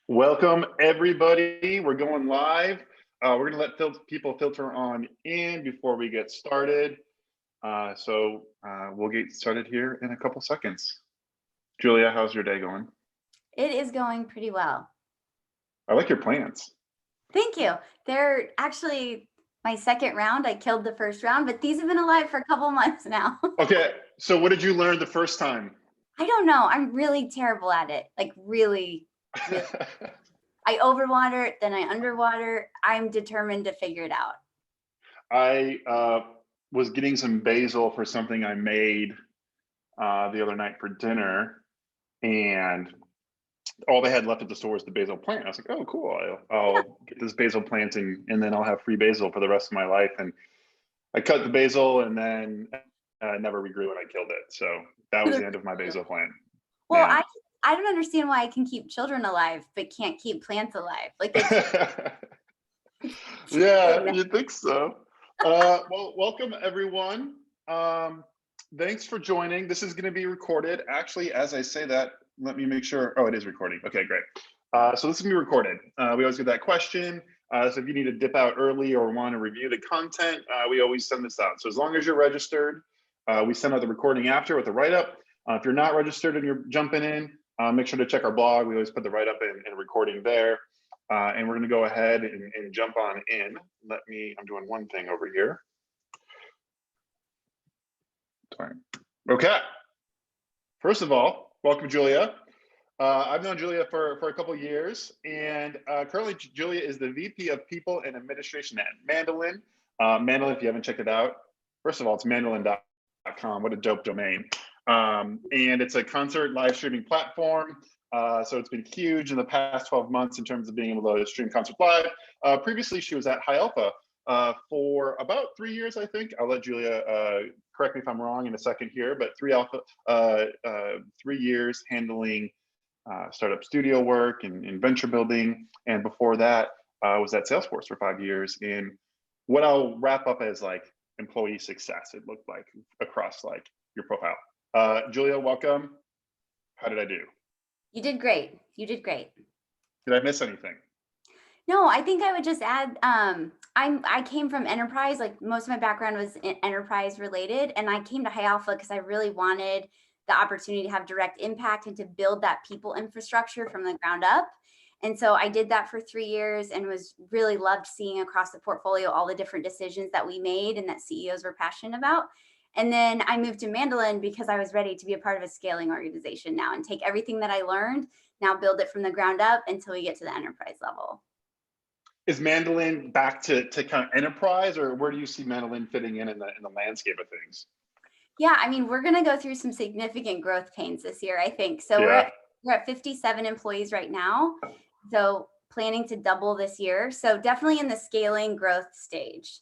Welcome, everybody. We're going live. We're going to let people filter on in before we get started. So we'll get started here in a couple seconds. Julia, how's your day going? It is going pretty well. I like your plants. Thank you. They're actually my second round. I killed the first round, but these have been alive for a couple months now. Okay, so what did you learn the first time? I don't know. I'm really terrible at it. Like really. I overwater, then I underwater. I'm determined to figure it out. I was getting some basil for something I made the other night for dinner, and all they had left at the store was the basil plant. I was like, oh, cool. I'll get this basil planting and then I'll have free basil for the rest of my life. And I cut the basil and then never regrew it. I killed it. So that was the end of my basil plant. Well, yeah. I don't understand why I can keep children alive, but can't keep plants alive. Like it's yeah, you think so. Well, welcome everyone. Thanks for joining. This is going to be recorded. Actually, as I say that, let me make sure. Oh, it is recording. Okay, great. So this is going to be recorded. We always get that question. So if you need to dip out early or want to review the content, we always send this out. So as long as you're registered, we send out the recording after with the write-up. If you're not registered and you're jumping in, make sure to check our blog. We always put the write-up and recording there. And we're going to go ahead and jump on in. I'm doing one thing over here. Okay. First of all, welcome, Julia. I've known Julia for a couple of years, and currently Julia is the VP of People and Administration at Mandolin. Mandolin, if you haven't checked it out, first of all, it's mandolin.com. What a dope domain. And it's a concert live streaming platform. So it's been huge in the past 12 months in terms of being able to stream concerts live. Previously, she was at High Alpha for about 3 years, I think. I'll let Julia correct me if I'm wrong in a second here, but 3 years handling startup studio work and venture building. And before that, was at Salesforce for 5 years in what I'll wrap up as like employee success, it looked like across like your profile. Julia, welcome. How did I do? You did great. You did great. Did I miss anything? No, I think I would just add, I came from enterprise, like most of my background was enterprise related, and I came to High Alpha because I really wanted the opportunity to have direct impact and to build that people infrastructure from the ground up. And so I did that for 3 years and was really loved seeing across the portfolio all the different decisions that we made and that CEOs were passionate about. And then I moved to Mandolin because I was ready to be a part of a scaling organization now and take everything that I learned, now build it from the ground up until we get to the enterprise level. Is Mandolin back to kind of enterprise, or where do you see Mandolin fitting in the landscape of things? Yeah, I mean, we're going to go through some significant growth pains this year, I think. So yeah. we're at 57 employees right now. So planning to double this year. So definitely in the scaling growth stage.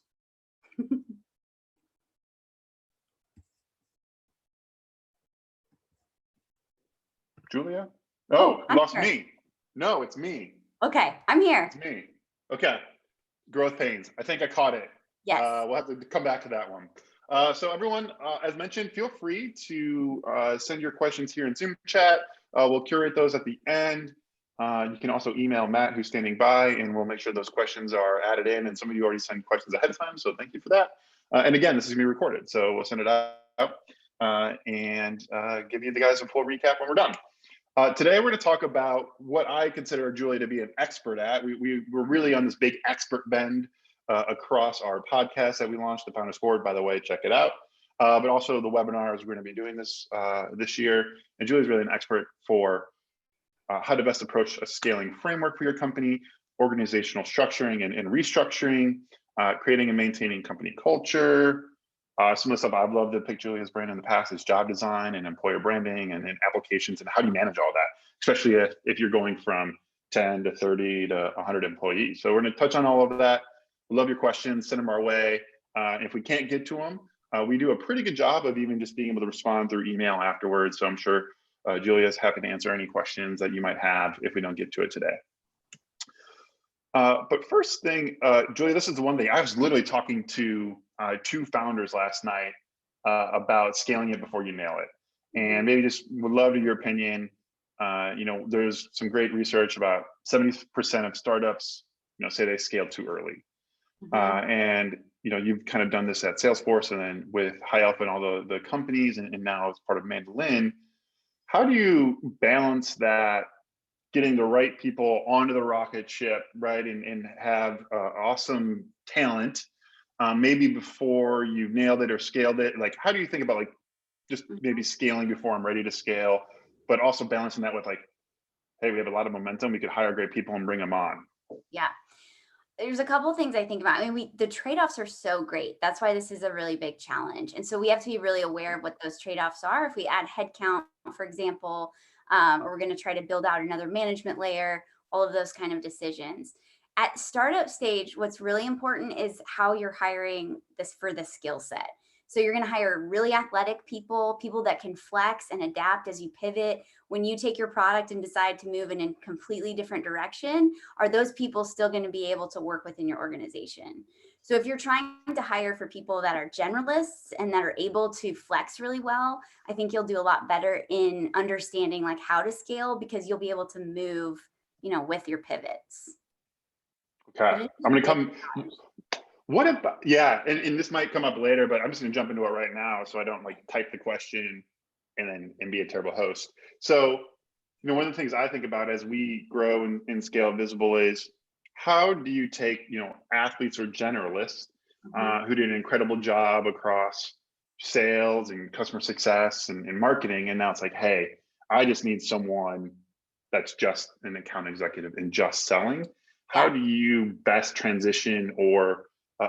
Julia? Oh, you lost me. No, it's me. Okay, I'm here. It's me. Okay, growth pains. I think I caught it. Yes. We'll have to come back to that one. So everyone, as mentioned, feel free to send your questions here in Zoom chat. We'll curate those at the end. You can also email Matt, who's standing by, and we'll make sure those questions are added in. And some of you already send questions ahead of time, so thank you for that. And again, this is gonna be recorded, so we'll send it out and give you the guys a full recap when we're done. Today, we're going to talk about what I consider Julia to be an expert at. We're really on this big expert bend across our podcast that we launched, the Founders Board, by the way, check it out. But also the webinars, we're going to be doing this this year. And Julia's really an expert for how to best approach a scaling framework for your company, organizational structuring and restructuring, creating and maintaining company culture. Some of the stuff I've loved to pick Julia's brain in the past is job design and employer branding and applications, and how do you manage all that, especially if you're going from 10 to 30 to 100 employees. So we're going to touch on all of that. We love your questions, send them our way. If we can't get to them, we do a pretty good job of even just being able to respond through email afterwards. So I'm sure Julia's happy to answer any questions that you might have if we don't get to it today. But first thing, Julia, this is the one thing I was literally talking to 2 founders last night about scaling it before you nail it. And maybe just would love your opinion. There's some great research about 70% of startups, say they scale too early. And you've kind of done this at Salesforce and then with High Alpha and all the companies, and now as part of Mandolin. How do you balance that, getting the right people onto the rocket ship, right, and have awesome talent, maybe before you've nailed it or scaled it? Like, how do you think about like just maybe scaling before I'm ready to scale, but also balancing that with like, hey, we have a lot of momentum, we could hire great people and bring them on? Yeah. There's a couple of things I think about. I mean, the trade-offs are so great. That's why this is a really big challenge. And so we have to be really aware of what those trade-offs are. If we add headcount, for example, or we're going to try to build out another management layer, all of those kind of decisions. At startup stage, what's really important is how you're hiring this for the skill set. So you're going to hire really athletic people, people that can flex and adapt as you pivot. When you take your product and decide to move in a completely different direction, are those people still going to be able to work within your organization? So if you're trying to hire for people that are generalists and that are able to flex really well, I think you'll do a lot better in understanding like how to scale, because you'll be able to move, with your pivots. Okay, I'm going to come. What about, yeah, and this might come up later, but I'm just going to jump into it right now so I don't like type the question and be a terrible host. So, one of the things I think about as we grow and scale Visible is, how do you take, athletes or generalists who did an incredible job across sales and customer success and marketing, and now it's like, hey, I just need someone that's just an account executive and just selling. How do you best transition or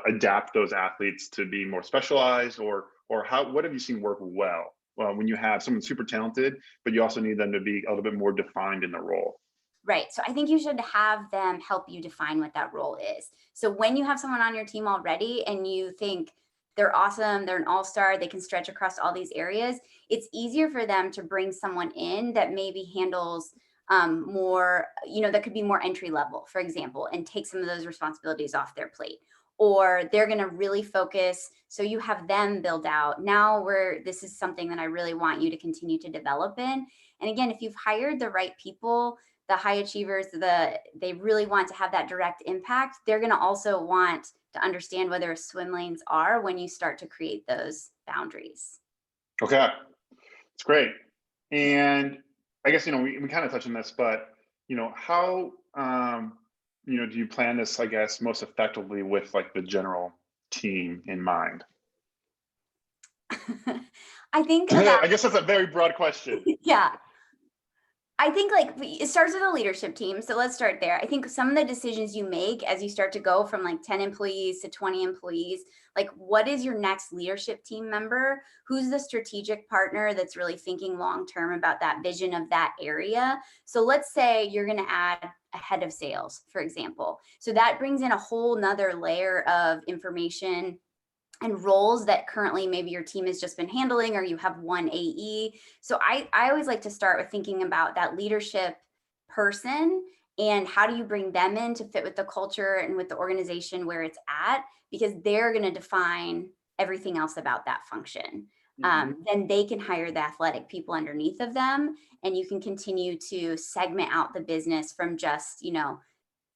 adapt those athletes to be more specialized, or what have you seen work well when you have someone super talented, but you also need them to be a little bit more defined in the role? Right. So I think you should have them help you define what that role is. So when you have someone on your team already and you think they're awesome, they're an all-star, they can stretch across all these areas, it's easier for them to bring someone in that maybe handles more, that could be more entry level, for example, and take some of those responsibilities off their plate. Or they're going to really focus. So you have them build out. Now this is something that I really want you to continue to develop in. And again, if you've hired the right people, the high achievers, they really want to have that direct impact. They're going to also want to understand where their swim lanes are when you start to create those boundaries. Okay, it's great. And I guess, we kind of touched on this, but, how, do you plan this, I guess, most effectively with like the general team in mind? I think I guess that's a very broad question. Yeah. I think it starts with a leadership team. So let's start there. I think some of the decisions you make as you start to go from like 10 employees to 20 employees, like what is your next leadership team member? Who's the strategic partner that's really thinking long-term about that vision of that area? So let's say you're going to add a head of sales, for example. So that brings in a whole nother layer of information and roles that currently maybe your team has just been handling, or you have one AE. So I always like to start with thinking about that leadership person and how do you bring them in to fit with the culture and with the organization where it's at, because they're going to define everything else about that function. Then they can hire the athletic people underneath of them, and you can continue to segment out the business from just,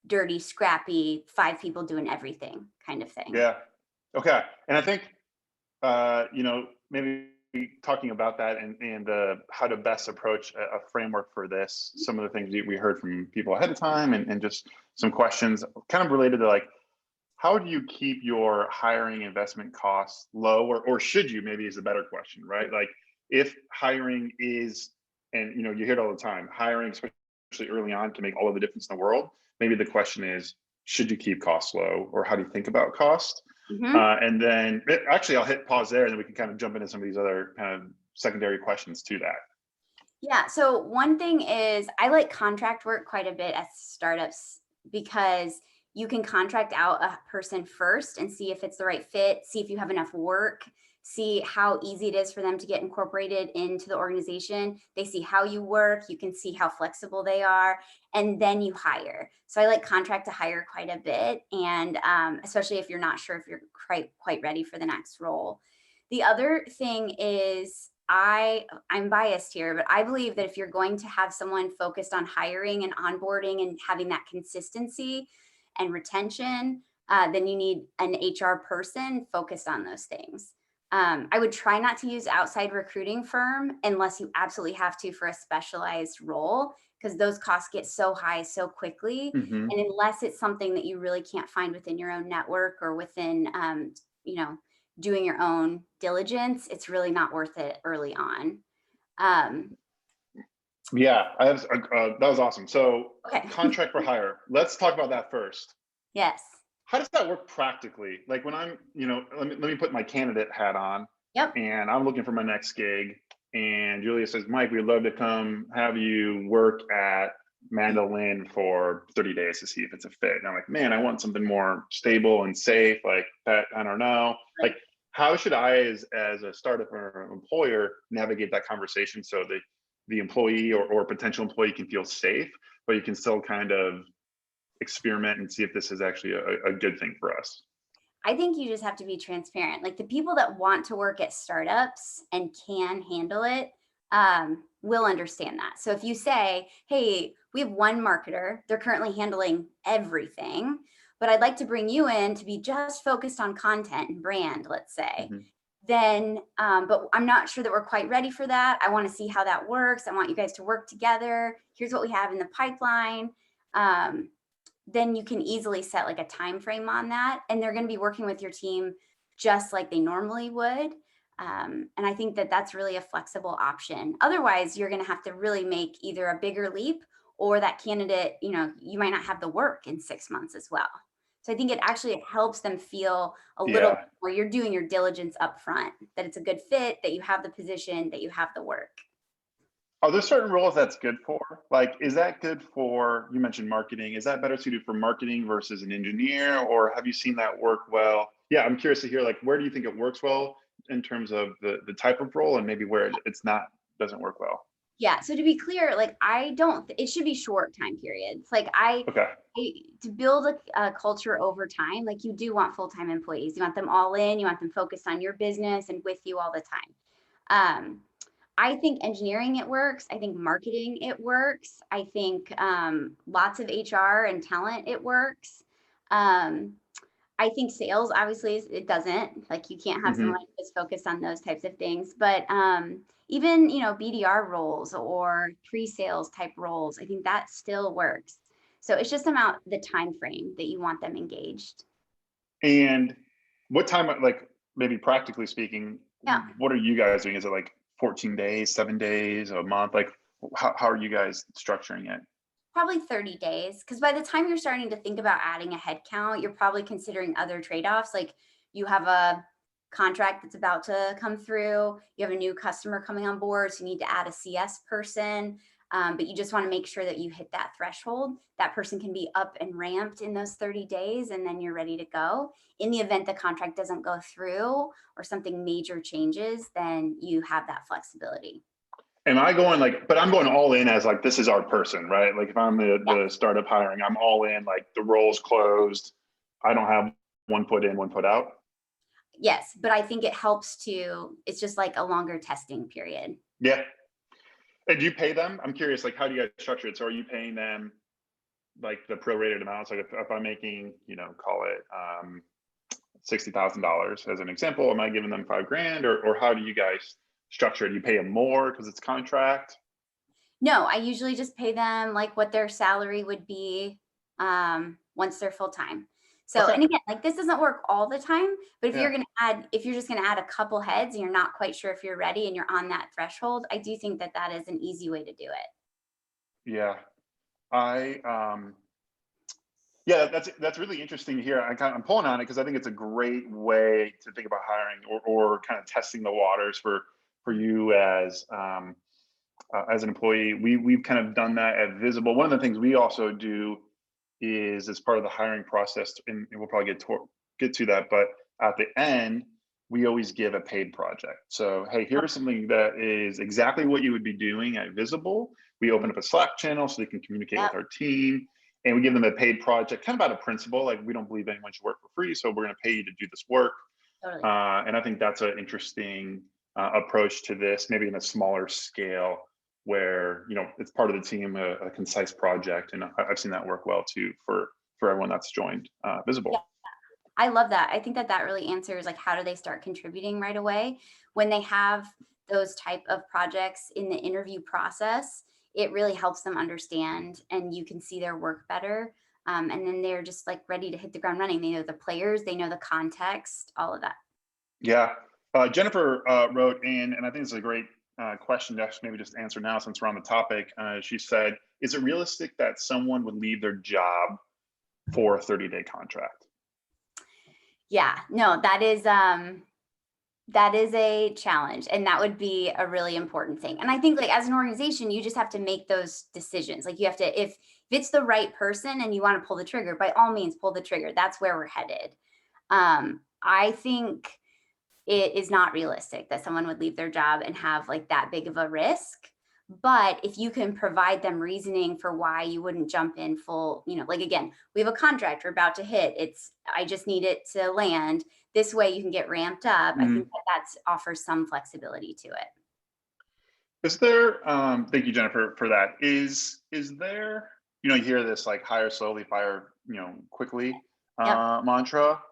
dirty, scrappy, 5 people doing everything kind of thing. Yeah. Okay. And I think, maybe talking about that and how to best approach a framework for this, some of the things we heard from people ahead of time and just some questions kind of related to like, how do you keep your hiring investment costs low, or should you, maybe is a better question, right? Like if hiring is, and you hear it all the time, hiring, especially early on, can make all of the difference in the world. Maybe the question is, should you keep costs low, or how do you think about cost? And then actually I'll hit pause there and then we can kind of jump into some of these other kind of secondary questions to that. Yeah. So one thing is I like contract work quite a bit at startups, because you can contract out a person first and see if it's the right fit, see if you have enough work, see how easy it is for them to get incorporated into the organization. They see how you work, you can see how flexible they are, and then you hire. So I like contract to hire quite a bit, and especially if you're not sure if you're quite ready for the next role. The other thing is I'm biased here, but I believe that if you're going to have someone focused on hiring and onboarding and having that consistency and retention, then you need an HR person focused on those things. I would try not to use outside recruiting firm unless you absolutely have to for a specialized role, because those costs get so high so quickly. Mhm. And unless it's something that you really can't find within your own network or within, you know, doing your own diligence, it's really not worth it early on. Um, Yeah, that was awesome. So okay. contract for hire. Let's talk about that first. Yes. How does that work practically? Like when I'm, let me put my candidate hat on Yep. and I'm looking for my next gig. And Julia says, Mike, we'd love to come have you work at Mandolin for 30 days to see if it's a fit. And I'm like, man, I want something more stable and safe. Like that, I don't know. Like, how should I, as a startup or an employer, navigate that conversation so that the employee or potential employee can feel safe, but you can still kind of experiment and see if this is actually a good thing for us? I think you just have to be transparent. Like the people that want to work at startups and can handle it will understand that. So if you say, hey, we have one marketer, they're currently handling everything, but I'd like to bring you in to be just focused on content and brand, let's say, Mhm. then, but I'm not sure that we're quite ready for that. I want to see how that works. I want you guys to work together. Here's what we have in the pipeline. Um, then you can easily set like a time frame on that, and they're going to be working with your team just like they normally would. And I think that that's really a flexible option. Otherwise, you're going to have to really make either a bigger leap, or that candidate, you might not have the work in 6 months as well. So I think it actually helps them feel a little Yeah. more you're doing your diligence up front, that it's a good fit, that you have the position, that you have the work. Are there certain roles that's good for? Like, is that good for, you mentioned marketing, is that better suited for marketing versus an engineer, or have you seen that work well? Yeah, I'm curious to hear, like, where do you think it works well in terms of the type of role and maybe where it's not, doesn't work well? Yeah. So to be clear, like I don't, it should be short time periods. Like Okay. to build a culture over time, like you do want full-time employees. You want them all in, you want them focused on your business and with you all the time. Um, I think engineering, it works. I think marketing, it works. I think lots of HR and talent, it works. Um, I think sales, obviously, it doesn't. Like you can't have Hmm. someone just focused on those types of things. But even BDR roles or pre-sales type roles, I think that still works. So it's just about the time frame that you want them engaged. And what time, like, maybe practically speaking, Yeah. what are you guys doing? Is it like 14 days, 7 days, a month? Like, how are you guys structuring it? Probably 30 days. Because by the time you're starting to think about adding a headcount, you're probably considering other trade-offs. Like you have a contract that's about to come through, you have a new customer coming on board, so you need to add a CS person. But you just want to make sure that you hit that threshold. That person can be up and ramped in those 30 days, and then you're ready to go. In the event the contract doesn't go through or something major changes, then you have that flexibility. Am I going like, but I'm going all in as like, this is our person, right? Like if I'm the startup hiring, I'm all in, like the role's closed. I don't have one foot in, one foot out. Yes, but I think it helps to, it's just like a longer testing period. Yeah. And do you pay them? I'm curious, like, how do you guys structure it? So are you paying them like the prorated amounts? Like if I'm making, call it $60,000 as an example, am I giving them 5 grand, or how do you guys structure it? Do you pay them more because it's contract? No, I usually just pay them like what their salary would be once they're full time. So, Okay. and again, like this doesn't work all the time, but Yeah. if you're just going to add a couple heads and you're not quite sure if you're ready and you're on that threshold, I do think that that is an easy way to do it. Yeah. I Yeah, that's really interesting to hear. I'm pulling on it because I think it's a great way to think about hiring, or kind of testing the waters for you as an employee. We've kind of done that at Visible. One of the things we also do is, as part of the hiring process, and we'll probably get to that, but at the end, we always give a paid project. So, hey, here's something that is exactly what you would be doing at Visible. We open up a Slack channel so they can communicate Yep, with our team, and we give them a paid project, kind of out of principle. Like, we don't believe anyone should work for free, so we're going to pay you to do this work. totally. And I think that's an interesting approach to this, maybe in a smaller scale where, it's part of the team, a concise project. And I've seen that work well too for everyone that's joined Yeah, Visible. I love that. I think that that really answers like how do they start contributing right away when they have those type of projects in the interview process. It really helps them understand, and you can see their work better. And then they're just like ready to hit the ground running. They know the players, they know the context, all of that. Yeah. Jennifer wrote in, and I think it's a great question to maybe just answer now since we're on the topic. She said, is it realistic that someone would leave their job for a 30-day contract? Yeah, no, that is a challenge, and that would be a really important thing. And I think like as an organization, you just have to make those decisions. Like you have to, if it's the right person and you want to pull the trigger, by all means pull the trigger. That's where we're headed. I think it is not realistic that someone would leave their job and have like that big of a risk. But if you can provide them reasoning for why you wouldn't jump in full, like again, we have a contract we're about to hit. I just need it to land. This way you can get ramped up. I think Mhm. that that's offers some flexibility to it. Is there, thank you, Jennifer, for that. Is there, you hear this like hire slowly, fire, quickly Yep. mantra.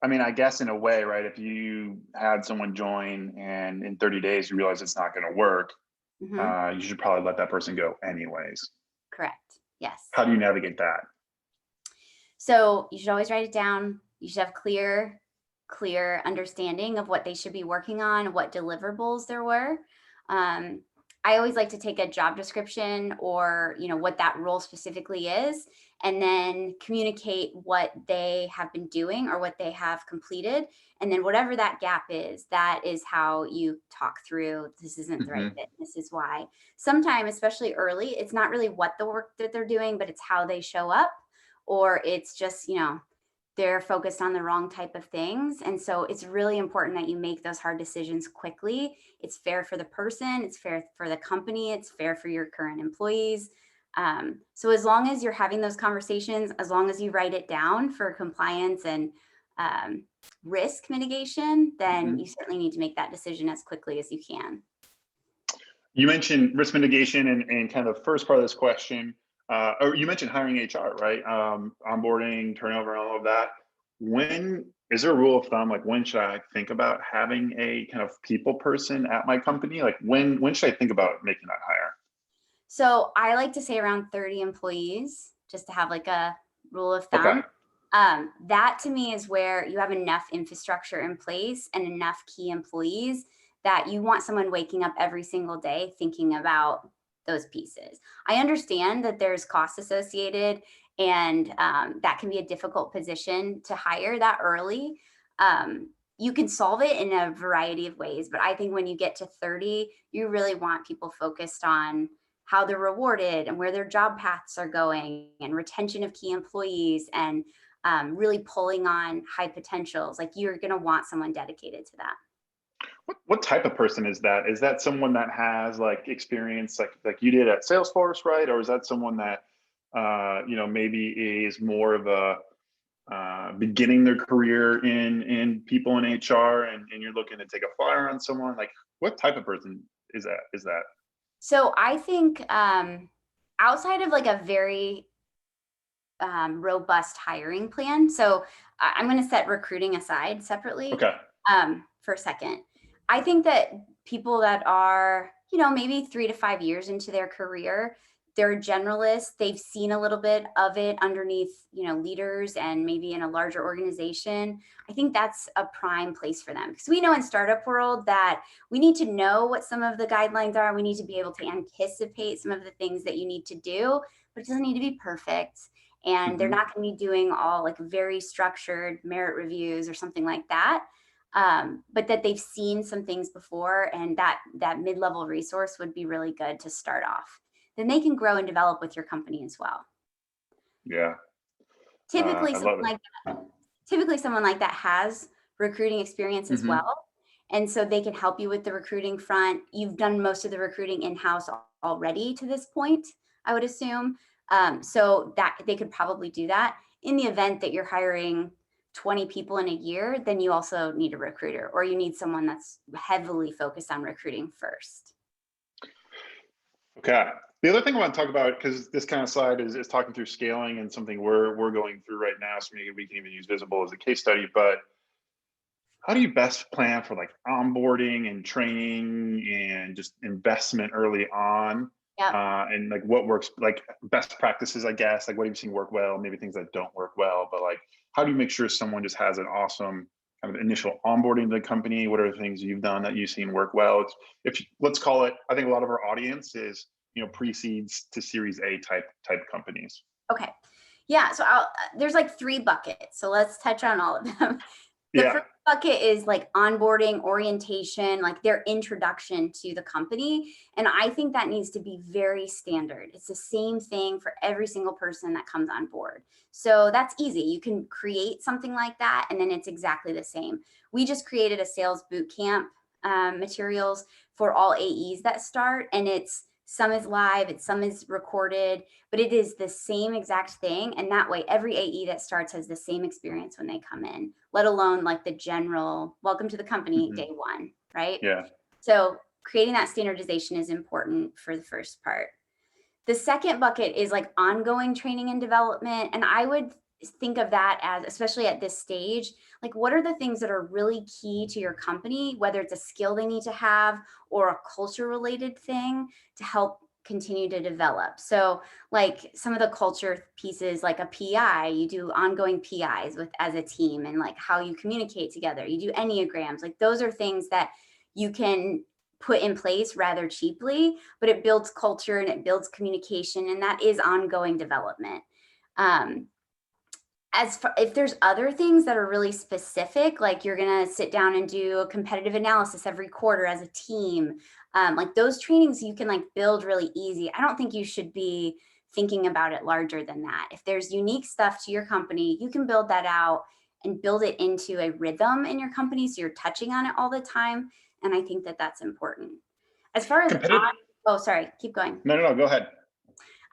I mean, I guess in a way, right? If you had someone join and in 30 days you realize it's not going to work, Hmm. you should probably let that person go anyways. Correct. Yes. How do you navigate that? So you should always write it down. You should have clear understanding of what they should be working on, what deliverables there were. Um, I always like to take a job description or, what that role specifically is, and then communicate what they have been doing or what they have completed. And then whatever that gap is, that is how you talk through this isn't the right Hmm. fit. This is why. Sometimes, especially early, it's not really what the work that they're doing, but it's how they show up, or it's just, they're focused on the wrong type of things. And so it's really important that you make those hard decisions quickly. It's fair for the person, it's fair for the company, it's fair for your current employees. So as long as you're having those conversations, as long as you write it down for compliance and um, risk mitigation, then you Hmm. certainly need to make that decision as quickly as you can. You mentioned risk mitigation and kind of the first part of this question, or you mentioned hiring HR, right? Onboarding, turnover, and all of that. When is there a rule of thumb? Like when should I think about having a kind of people person at my company? Like when should I think about making that hire? So I like to say around 30 employees, just to have like a rule of Okay. thumb. That to me is where you have enough infrastructure in place and enough key employees that you want someone waking up every single day thinking about those pieces. I understand that there's costs associated, and that can be a difficult position to hire that early. You can solve it in a variety of ways, but I think when you get to 30, you really want people focused on how they're rewarded and where their job paths are going and retention of key employees, and really pulling on high potentials. Like you're going to want someone dedicated to that. What type of person is that? Is that someone that has like experience like you did at Salesforce, right? Or is that someone that maybe is more of a beginning their career in people in HR, and you're looking to take a flyer on someone? Like what type of person is that? So I think outside of like a very robust hiring plan, so I'm going to set recruiting aside separately Okay. for a second. I think that people that are, maybe 3 to 5 years into their career, they're generalists. They've seen a little bit of it underneath, leaders and maybe in a larger organization. I think that's a prime place for them, because we know in startup world that we need to know what some of the guidelines are. We need to be able to anticipate some of the things that you need to do, but it doesn't need to be perfect. And they're Hmm. not going to be doing all like very structured merit reviews or something like that. But that they've seen some things before, and that mid-level resource would be really good to start off. Then they can grow and develop with your company as well. Yeah. Typically, I someone love it. like typically someone like that has recruiting experience as Hmm. well, and so they can help you with the recruiting front. You've done most of the recruiting in-house already to this point, I would assume. So that they could probably do that in the event that you're hiring 20 people in a year, then you also need a recruiter, or you need someone that's heavily focused on recruiting first. Okay. The other thing I want to talk about, because this kind of slide is talking through scaling and something we're going through right now, so maybe we can even use Visible as a case study, but how do you best plan for like onboarding and training and just investment early on? Yep. And like what works, like best practices, I guess, like what have you seen work well, maybe things that don't work well, but like, how do you make sure someone just has an awesome kind of initial onboarding to the company? What are the things you've done that you've seen work well? It's, if let's call it, I think a lot of our audience is, pre-seeds to Series A type companies. Okay. Yeah. So there's like 3 buckets. So let's touch on all of them. The Yeah. first bucket is like onboarding, orientation, like their introduction to the company. And I think that needs to be very standard. It's the same thing for every single person that comes on board. So that's easy. You can create something like that, and then it's exactly the same. We just created a sales boot camp materials for all AEs that start, and some is live, some is recorded, but it is the same exact thing. And that way, every AE that starts has the same experience when they come in, let alone like the general welcome to the company day one, right? Yeah. So creating that standardization is important for the first part. The second bucket is like ongoing training and development. And I would think of that as, especially at this stage, like what are the things that are really key to your company, whether it's a skill they need to have or a culture related thing to help continue to develop. So like some of the culture pieces, like a PI, you do ongoing PIs as a team, and like how you communicate together. You do Enneagrams. Like those are things that you can put in place rather cheaply, but it builds culture and it builds communication, and that is ongoing development. If there's other things that are really specific, like you're going to sit down and do a competitive analysis every quarter as a team, like those trainings you can like build really easy. I don't think you should be thinking about it larger than that. If there's unique stuff to your company, you can build that out and build it into a rhythm in your company so you're touching on it all the time. And I think that that's important. As far as, oh, sorry, keep going. No, go ahead.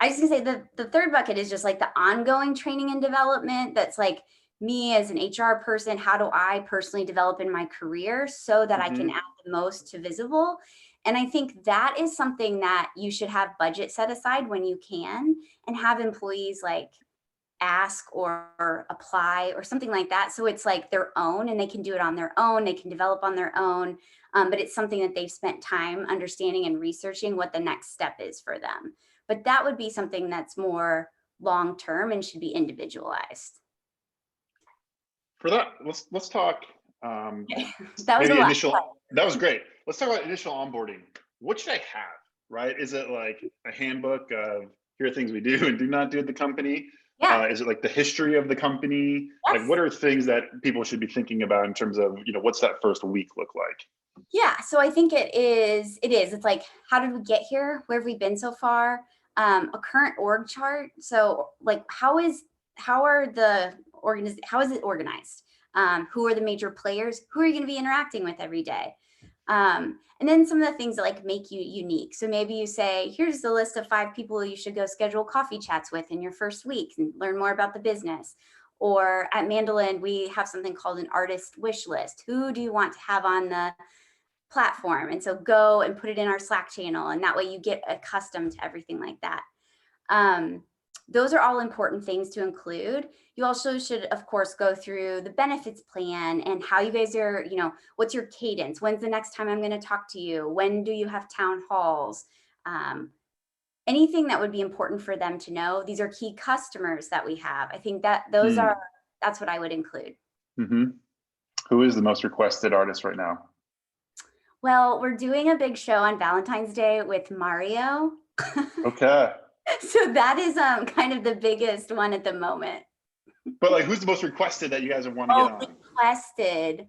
I was gonna say the third bucket is just like the ongoing training and development. That's like me as an HR person, how do I personally develop in my career so that I can add the most to Visible? And I think that is something that you should have budget set aside when you can, and have employees like ask or apply or something like that. So it's like their own, and they can do it on their own. They can develop on their own. But it's something that they've spent time understanding and researching what the next step is for them. But that would be something that's more long-term and should be individualized. For that, let's talk. That was maybe a initial. lot. That was great. Let's talk about initial onboarding. What should I have? Right? Is it like a handbook of here are things we do and do not do at the company? Yeah. Is it like the history of the company? Yes. Like what are things that people should be thinking about in terms of what's that first week look like? Yeah. So I think it is. It's like, how did we get here? Where have we been so far? A current org chart. So like how is it organized? Who are the major players? Who are you going to be interacting with every day? And then some of the things that like make you unique. So maybe you say, here's the list of 5 people you should go schedule coffee chats with in your first week and learn more about the business. Or at Mandolin, we have something called an artist wish list. Who do you want to have on the platform? And so go and put it in our Slack channel, and that way you get accustomed to everything like that. Those are all important things to include. You also should, of course, go through the benefits plan and how you guys are, what's your cadence? When's the next time I'm going to talk to you? When do you have town halls? Anything that would be important for them to know. These are key customers that we have. I think that that's what I would include. Who is the most requested artist right now? Well, we're doing a big show on Valentine's Day with Mario. Okay. So that is kind of the biggest one at the moment. But like, who's the most requested that you guys want to get on? Requested.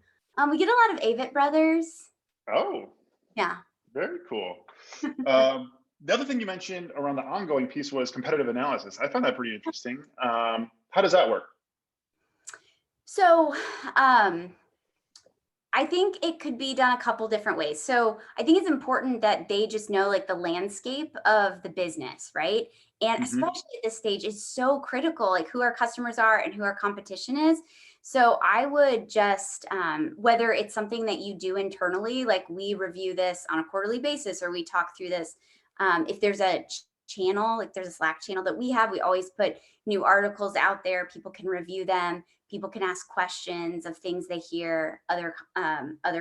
We get a lot of Avett brothers. Oh. Yeah. Very cool. The other thing you mentioned around the ongoing piece was competitive analysis. I found that pretty interesting. How does that work? So I think it could be done a couple different ways. So I think it's important that they just know like the landscape of the business, right? And especially at this stage, it's so critical, like who our customers are and who our competition is, So I would just, whether it's something that you do internally, like we review this on a quarterly basis, or we talk through this. If there's a channel, like there's a Slack channel that we have, we always put new articles out there. People can review them. People can ask questions of things they hear other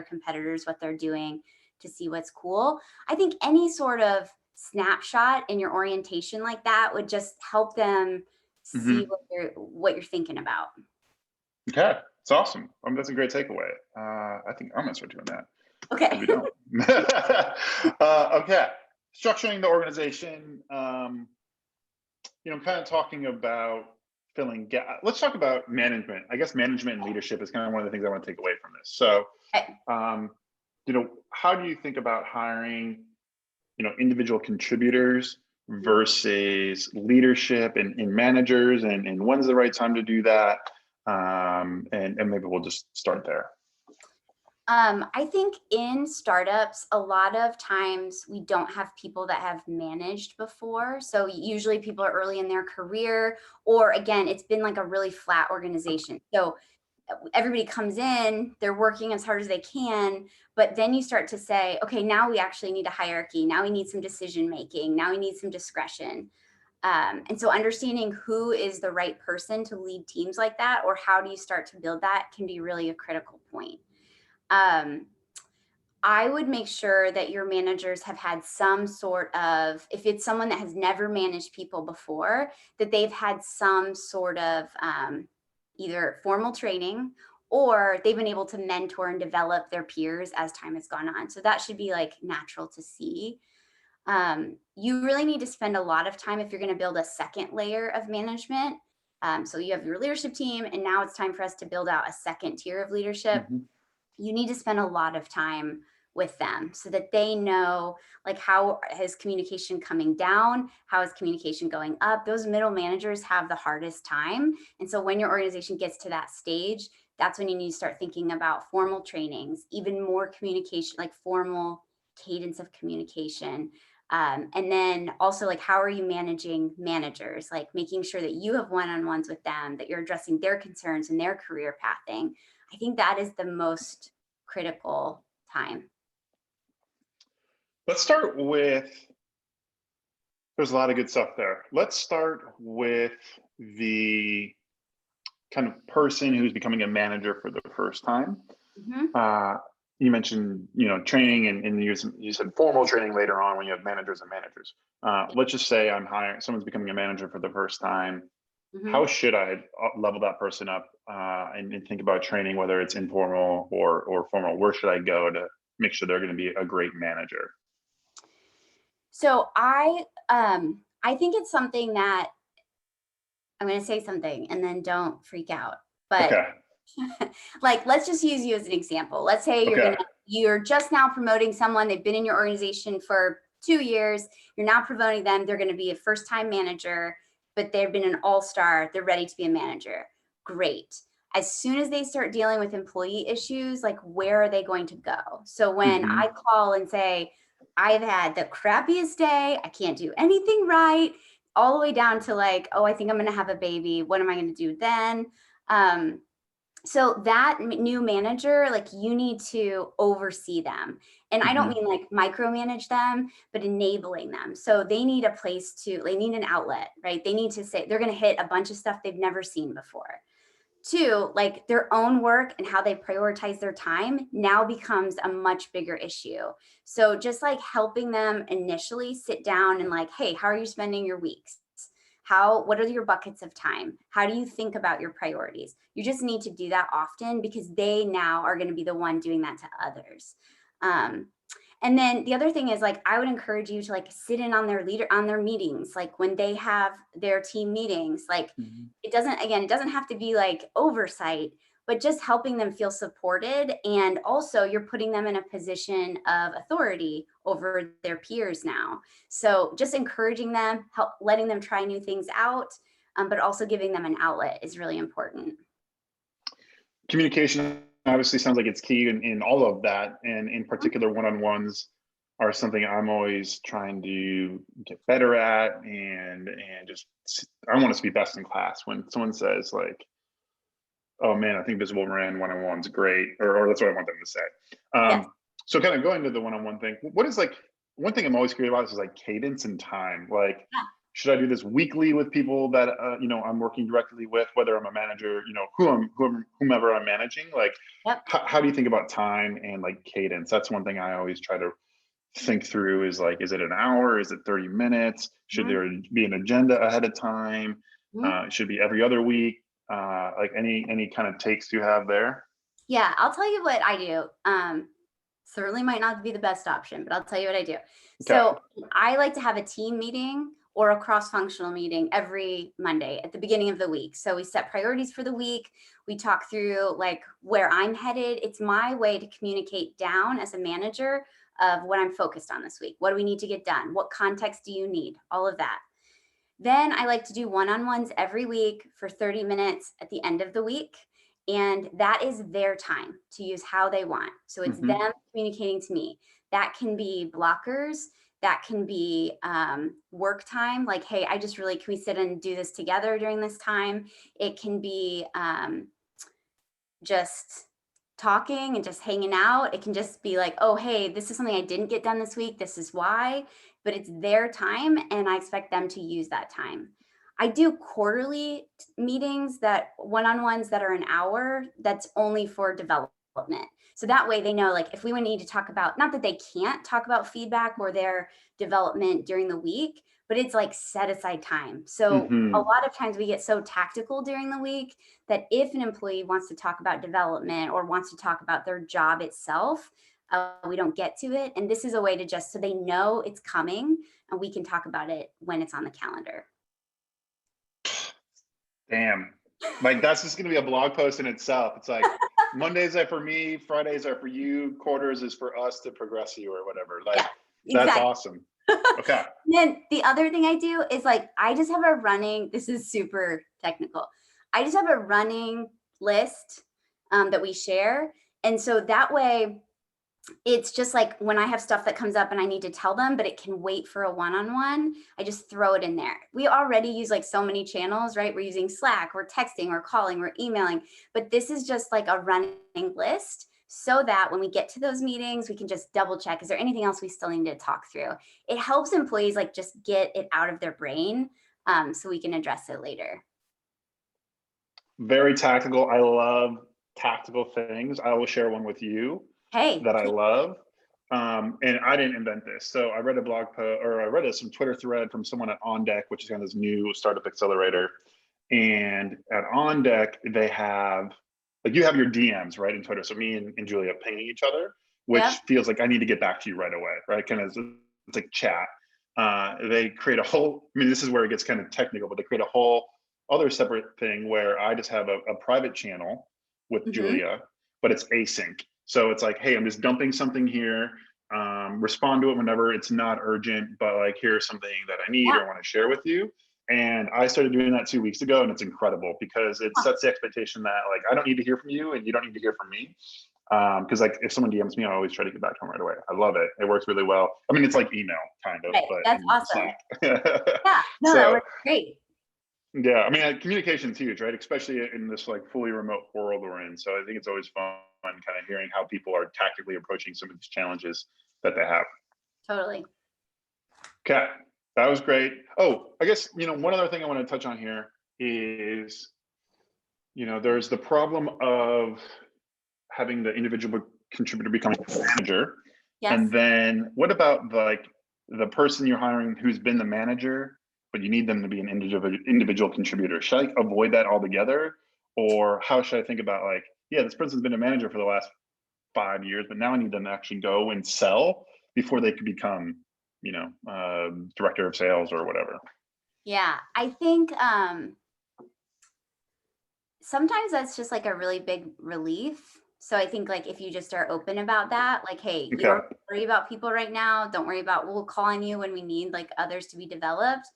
competitors, what they're doing, to see what's cool. I think any sort of snapshot in your orientation like that would just help them see what you're thinking about. Okay, it's awesome. That's a great takeaway. I think I'm gonna start doing that. Okay. We don't. Okay, structuring the organization. Kind of talking about filling gap. Let's talk about management. I guess management and leadership is kind of one of the things I want to take away from this. So, Okay. How do you think about hiring, individual contributors versus leadership and managers, and when's the right time to do that? And maybe we'll just start there. I think in startups, a lot of times we don't have people that have managed before. So usually people are early in their career, or again, it's been like a really flat organization. So everybody comes in, they're working as hard as they can, but then you start to say, okay, now we actually need a hierarchy. Now we need some decision making. Now we need some discretion. And so understanding who is the right person to lead teams like that, or how do you start to build that, can be really a critical point. I would make sure that your managers have had some sort of, if it's someone that has never managed people before, that they've had some sort of either formal training, or they've been able to mentor and develop their peers as time has gone on. So that should be like natural to see. You really need to spend a lot of time if you're going to build a second layer of management. So you have your leadership team, and now it's time for us to build out a second tier of leadership. You need to spend a lot of time with them so that they know, like, how is communication coming down? How is communication going up? Those middle managers have the hardest time. And so when your organization gets to that stage, that's when you need to start thinking about formal trainings, even more communication, like formal cadence of communication. And then also, like, how are you managing managers? Like making sure that you have one-on-ones with them, that you're addressing their concerns and their career pathing. I think that is the most critical time. Let's start with, there's a lot of good stuff there. Let's start with the kind of person who's becoming a manager for the first time. You mentioned, training, and you said formal training later on when you have managers and managers. Let's just say I'm hiring, someone's becoming a manager for the first time. How should I level that person up and think about training, whether it's informal or formal? Where should I go to make sure they're going to be a great manager? So I think it's something that I'm going to say something and then don't freak out. But Okay. like, let's just use you as an example. Let's say you're just now promoting someone. They've been in your organization for 2 years. You're now promoting them. They're going to be a first-time manager, but they've been an all-star. They're ready to be a manager. Great. As soon as they start dealing with employee issues, like, where are they going to go? So when I call and say, I've had the crappiest day, I can't do anything right, all the way down to like, oh, I think I'm going to have a baby. What am I going to do then? So that new manager, like, you need to oversee them. And I don't mean like micromanage them, but enabling them. So they need a place they need an outlet, right? They need to say, they're going to hit a bunch of stuff they've never seen before. 2, like, their own work and how they prioritize their time now becomes a much bigger issue. So just like helping them initially sit down and like, hey, how are you spending your weeks? What are your buckets of time? How do you think about your priorities? You just need to do that often, because they now are going to be the one doing that to others. And then the other thing is, like, I would encourage you to like sit in on their meetings, like when they have their team meetings. Like, it doesn't have to be like oversight, but just helping them feel supported. And also you're putting them in a position of authority over their peers now. So just encouraging them, letting them try new things out, but also giving them an outlet is really important. Communication obviously sounds like it's key in all of that, and in particular, one-on-ones are something I'm always trying to get better at, and just, I want us to be best in class. When someone says like, Oh man, I think Visible Brand one-on-one's great, or that's what I want them to say. Yes. So kind of going to the one-on-one thing, what is like, one thing I'm always curious about is like cadence and time. Like, Yeah. should I do this weekly with people that, I'm working directly with, whether I'm a manager, whomever I'm managing? Like, Yep. how do you think about time and like cadence? That's one thing I always try to think through is like, is it an hour? Is it 30 minutes? Should Mhm. there be an agenda ahead of time? Mhm. It should be every other week. Like any kind of takes you have there? Yeah, I'll tell you what I do. Certainly might not be the best option, but I'll tell you what I do. Okay. So I like to have a team meeting or a cross-functional meeting every Monday at the beginning of the week. So we set priorities for the week. We talk through like where I'm headed. It's my way to communicate down as a manager of what I'm focused on this week. What do we need to get done? What context do you need? All of that. Then I like to do one-on-ones every week for 30 minutes at the end of the week. And that is their time to use how they want. So it's Hmm. them communicating to me. That can be blockers. That can be work time. Like, hey, I just really, can we sit and do this together during this time? It can be just talking and just hanging out. It can just be like, oh, hey, this is something I didn't get done this week. This is why, but it's their time and I expect them to use that time. I do quarterly meetings that one-on-ones that are an hour that's only for development. So that way they know like if we would need to talk about, not that they can't talk about feedback or their development during the week, but it's like set aside time. So a Hmm. lot of times we get so tactical during the week that if an employee wants to talk about development or wants to talk about their job itself, we don't get to it. And this is a way to just so they know it's coming and we can talk about it when it's on the calendar. Damn. Like that's just gonna be a blog post in itself. It's like Mondays are for me, Fridays are for you, quarters is for us to progress you or whatever. Yeah, Like that's exactly. awesome. Okay. Then the other thing I do is like, I just have a running, this is super technical. I just have a running list that we share. And so that way, it's just like when I have stuff that comes up and I need to tell them, but it can wait for a one-on-one, I just throw it in there. We already use like so many channels, right? We're using Slack, we're texting, we're calling, we're emailing, but this is just like a running list so that when we get to those meetings, we can just double check, is there anything else we still need to talk through? It helps employees like just get it out of their brain so we can address it later. Very tactical. I love tactical things. I will share one with you Hey, that I love. And I didn't invent this. So I read a blog post or I read some Twitter thread from someone at On Deck, which is kind of this new startup accelerator. And at On Deck, they have like you have your DMs, right, in Twitter. So me and Julia pinging each other, yep. which feels like I need to get back to you right away, right? Kind of it's like chat. They create a whole, I mean, this is where it gets kind of technical, but they create a whole other separate thing where I just have a private channel with Hmm. Julia, but it's async. So it's like, hey, I'm just dumping something here. Respond to it whenever it's not urgent, but like here's something that I need Yeah. or want to share with you. And I started doing that 2 weeks ago, and it's incredible because it sets the expectation that like I don't need to hear from you, and you don't need to hear from me. Because like if someone DMs me, I always try to get back to them right away. I love it. It works really well. I mean, it's like email kind of, Right. but That's in awesome. Slack. Yeah. No, that So works great. yeah, I mean, communication is huge, right? Especially in this like fully remote world we're in. So I think it's always fun kind of hearing how people are tactically approaching some of these challenges that they have. Totally. Okay, that was great. Oh, I guess one other thing I want to touch on here is there's the problem of having the individual contributor becoming a manager, and Yes. then what about like the person you're hiring who's been the manager, but you need them to be an individual contributor? Should I avoid that altogether, or how should I think about like, yeah, this person's been a manager for the last 5 years, but now I need them to actually go and sell before they could become, director of sales or whatever. Yeah, I think sometimes that's just like a really big relief. So I think like if you just are open about that, like, hey, you Okay. don't worry about people right now. Don't worry about we'll call on you when we need like others to be developed.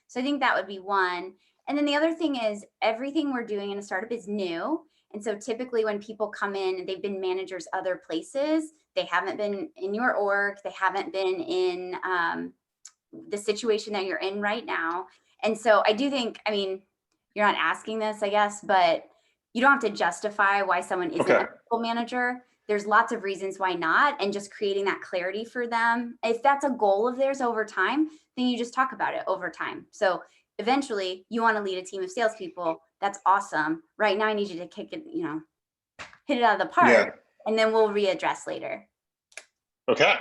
So I think that would be one. And then the other thing is everything we're doing in a startup is new. And so typically when people come in and they've been managers other places, they haven't been in your org, they haven't been in the situation that you're in right now. And so I do think, I mean, you're not asking this, I guess, but You don't have to justify why someone isn't Okay. a people manager. There's lots of reasons why not, and just creating that clarity for them. If that's a goal of theirs over time, then you just talk about it over time. So eventually you want to lead a team of salespeople. That's awesome. Right now I need you to kick it, hit it out of the Yeah. park, and then we'll readdress later. Okay.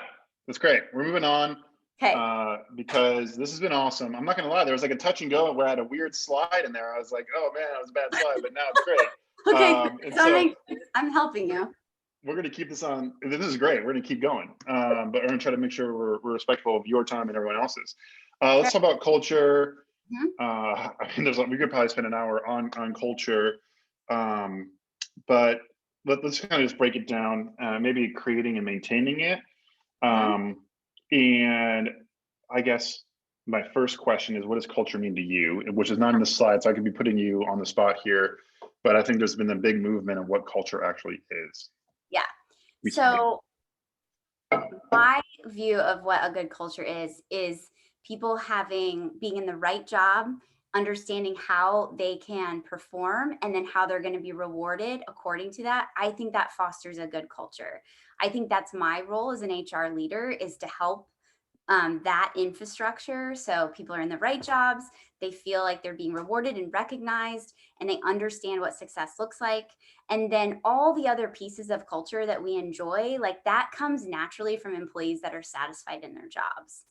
That's great. We're moving on. Okay. Because this has been awesome. I'm not gonna lie, there was like a touch and go where I had a weird slide in there. I was like, oh man, that was a bad slide, but now it's great. Okay. And So so I'm helping you. we're gonna keep this on. This is great. We're gonna keep going, but we're gonna try to make sure we're respectful of your time and everyone else's. Let's talk about culture. Mhm. I mean, we could probably spend an hour on culture, but let's kind of just break it down. Maybe creating and maintaining it. And I guess my first question is, what does culture mean to you? Which is not in the slide, so I could be putting you on the spot here, but I think there's been a big movement of what culture actually is. Yeah. Recently. So my view of what a good culture is people being in the right job, understanding how they can perform, and then how they're going to be rewarded according to that. I think that fosters a good culture. I think that's my role as an HR leader, is to help that infrastructure. So people are in the right jobs, they feel like they're being rewarded and recognized, and they understand what success looks like. And then all the other pieces of culture that we enjoy, like that comes naturally from employees that are satisfied in their jobs.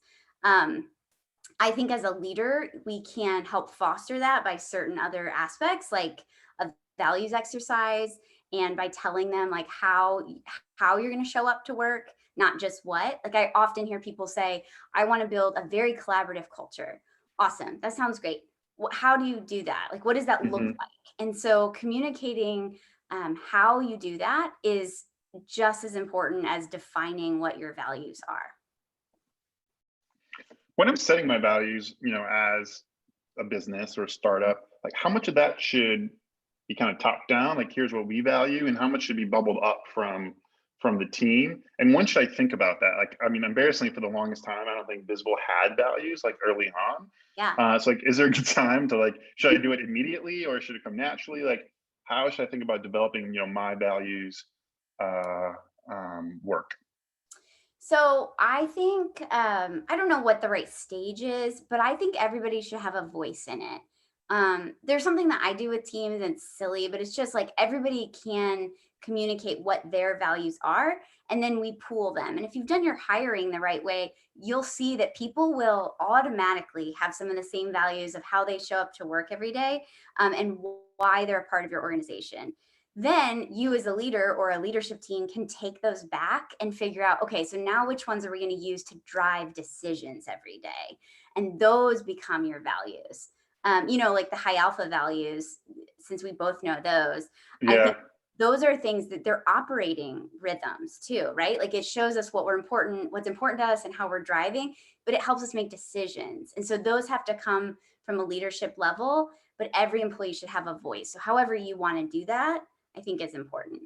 I think as a leader, we can help foster that by certain other aspects, like a values exercise, and by telling them like how you're going to show up to work, not just what. Like I often hear people say, I want to build a very collaborative culture. Awesome. That sounds great. How do you do that? Like, what does that look Mhm. like? And so communicating how you do that is just as important as defining what your values are. When I'm setting my values, as a business or a startup, like how much of that should be kind of top down, like here's what we value, and how much should be bubbled up from the team? And when should I think about that? Like, I mean, embarrassingly, for the longest time, I don't think Visible had values like early on. Yeah. So like, is there a good time to like, should I do it immediately or should it come naturally? Like, how should I think about developing, my values uh, work? So I think I don't know what the right stage is, but I think everybody should have a voice in it. There's something that I do with teams, and it's silly, but it's just like everybody can communicate what their values are, and then we pool them. And if you've done your hiring the right way, you'll see that people will automatically have some of the same values of how they show up to work every day, and why they're a part of your organization. Then you as a leader or a leadership team can take those back and figure out, okay, so now which ones are we going to use to drive decisions every day? And those become your values. Like the high alpha values, since we both know those, I Yeah. think those are things that they're operating rhythms too, right? Like it shows us what's important to us and how we're driving, but it helps us make decisions. And so those have to come from a leadership level, but every employee should have a voice. So however you want to do that, I think is important.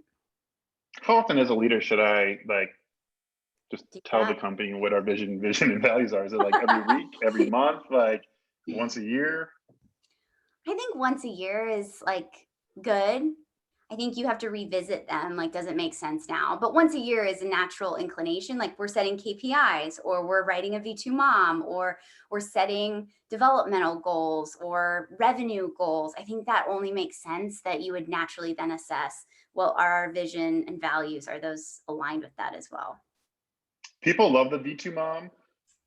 How often as a leader should I like just Do tell the that. company what our vision and values are? Is it like every week, every month, like once a year? I think once a year is like good. I think you have to revisit them. Like, does it make sense now? But once a year is a natural inclination. Like, we're setting KPIs, or we're writing a V2 mom, or we're setting developmental goals or revenue goals. I think that only makes sense that you would naturally then assess, well, are our vision and values, are those aligned with that as well? People love the V2 mom.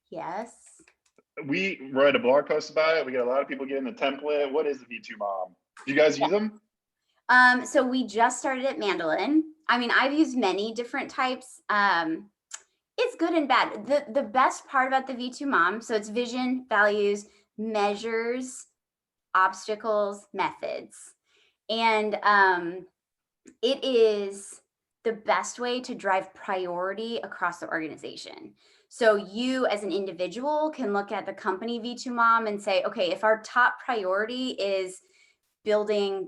Yes. We write a blog post about it. We get a lot of people getting the template. What is the V2 mom? Do you guys use them? So we just started at Mandolin. I mean, I've used many different types. It's good and bad. The best part about the V2 mom, so it's vision, values, measures, obstacles, methods. And it is the best way to drive priority across the organization. So you as an individual can look at the company V2 mom and say, okay, if our top priority is building,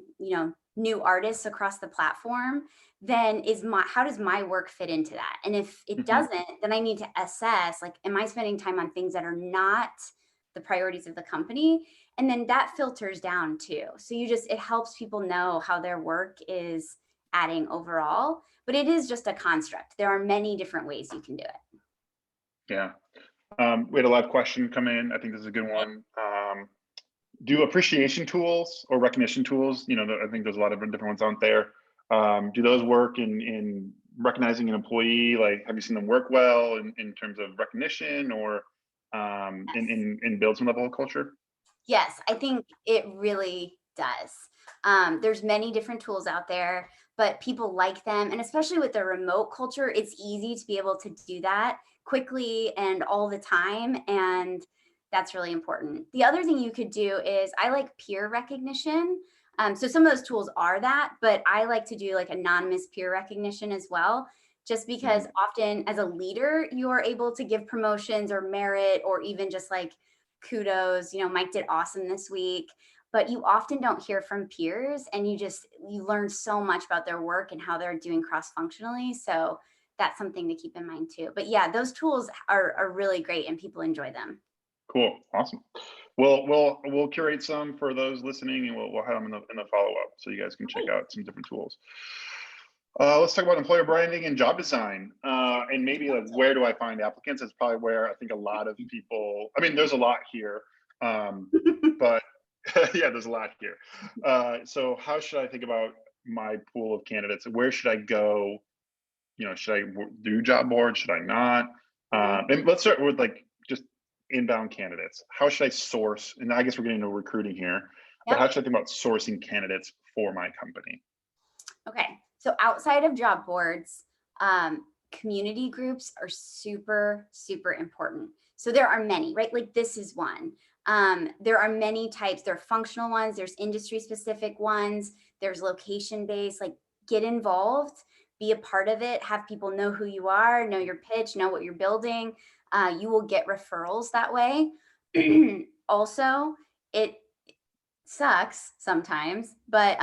new artists across the platform, then how does my work fit into that? And if it Mhm. doesn't, then I need to assess, like, am I spending time on things that are not the priorities of the company? And then that filters down too. So it helps people know how their work is adding overall, but it is just a construct. There are many different ways you can do it. Yeah. We had a live question come in. I think this is a good one. Do appreciation tools or recognition tools, I think there's a lot of different ones out there. Do those work in recognizing an employee? Like, have you seen them work well in terms of recognition or in build some level of culture? Yes, I think it really does. There's many different tools out there, but people like them. And especially with the remote culture, it's easy to be able to do that quickly and all the time. And that's really important. The other thing you could do is I like peer recognition. So some of those tools are that, but I like to do like anonymous peer recognition as well, just because often as a leader, you are able to give promotions or merit or even just like kudos, Mike did awesome this week, but you often don't hear from peers and you learn so much about their work and how they're doing cross-functionally. So that's something to keep in mind too. But yeah, those tools are really great and people enjoy them. Cool. Awesome. We'll curate some for those listening, and we'll have them in the follow-up so you guys can check out some different tools. Let's talk about employer branding and job design, and maybe like where do I find applicants? That's probably where I think a lot of people. I mean, there's a lot here, but yeah, there's a lot here. So how should I think about my pool of candidates? Where should I go? Should I do job boards? Should I not? And let's start with like just inbound candidates. How should I source? And I guess we're getting into recruiting here, but how should I think about sourcing candidates for my company? Okay. So outside of job boards, community groups are super, super important. So there are many, right? Like this is one. There are many types. There are functional ones. There's industry specific ones. There's location based. Like get involved, be a part of it, have people know who you are, know your pitch, know what you're building. You will get referrals that way. Also, it sucks sometimes, but